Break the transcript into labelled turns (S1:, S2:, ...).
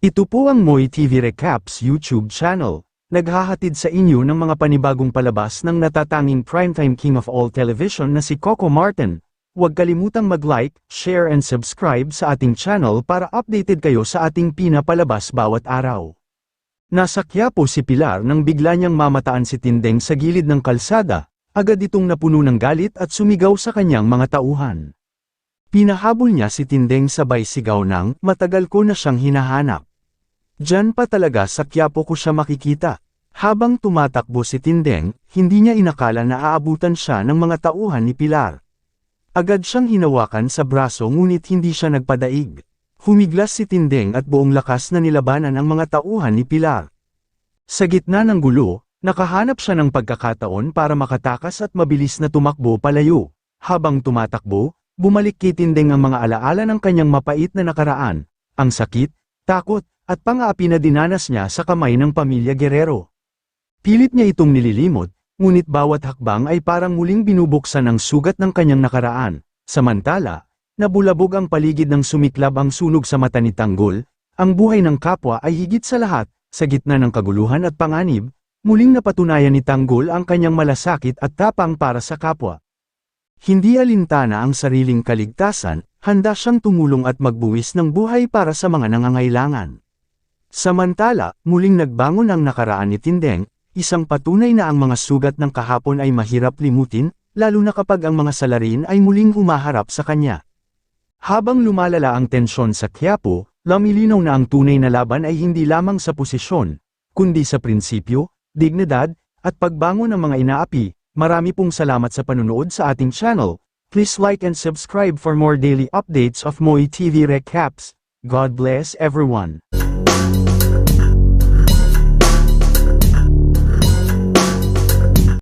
S1: Ito po ang Moy TV Recaps YouTube channel, naghahatid sa inyo ng mga panibagong palabas ng natatanging primetime king of all television na si Coco Martin. Huwag kalimutang mag-like, share and subscribe sa ating channel para updated kayo sa ating pinapalabas bawat araw. Nasa Quiapo si Pilar nang bigla niyang mamataan si Tindeng sa gilid ng kalsada, agad itong napuno ng galit at sumigaw sa kanyang mga tauhan. Pinahabol niya si Tindeng sabay sigaw ng, "Matagal ko na siyang hinahanap. Diyan pa talaga sa Quiapo ko siya makikita." Habang tumatakbo si Tindeng, hindi niya inakala na aabutan siya ng mga tauhan ni Pilar. Agad siyang hinawakan sa braso ngunit hindi siya nagpadaig. Humiglas si Tindeng at buong lakas na nilabanan ang mga tauhan ni Pilar. Sa gitna ng gulo, nakahanap siya ng pagkakataon para makatakas at mabilis na tumakbo palayo. Habang tumatakbo, bumalik kay Tindeng ang mga alaala ng kanyang mapait na nakaraan, ang sakit, takot, at pang-aapi na dinanas niya sa kamay ng pamilya Guerrero. Pilit niya itong nililimot, ngunit bawat hakbang ay parang muling binubuksan ang sugat ng kanyang nakaraan. Samantala, nabulabog ang paligid ng sumiklab ang sunog sa mata ni Tanggol. Ang buhay ng kapwa ay higit sa lahat, sa gitna ng kaguluhan at panganib, muling napatunayan ni Tanggol ang kanyang malasakit at tapang para sa kapwa. Hindi alintana ang sariling kaligtasan, handa siyang tumulong at magbuwis ng buhay para sa mga nangangailangan. Samantala, muling nagbangon ang nakaraan ni Tindeng, isang patunay na ang mga sugat ng kahapon ay mahirap limutin, lalo na kapag ang mga salarin ay muling humaharap sa kanya. Habang lumalala ang tensyon sa Quiapo, lumilinaw na ang tunay na laban ay hindi lamang sa posisyon, kundi sa prinsipyo, dignidad, at pagbangon ng mga inaapi. Marami pong salamat sa panunood sa ating channel. Please like and subscribe for more daily updates of Moy TV Recaps. God bless everyone.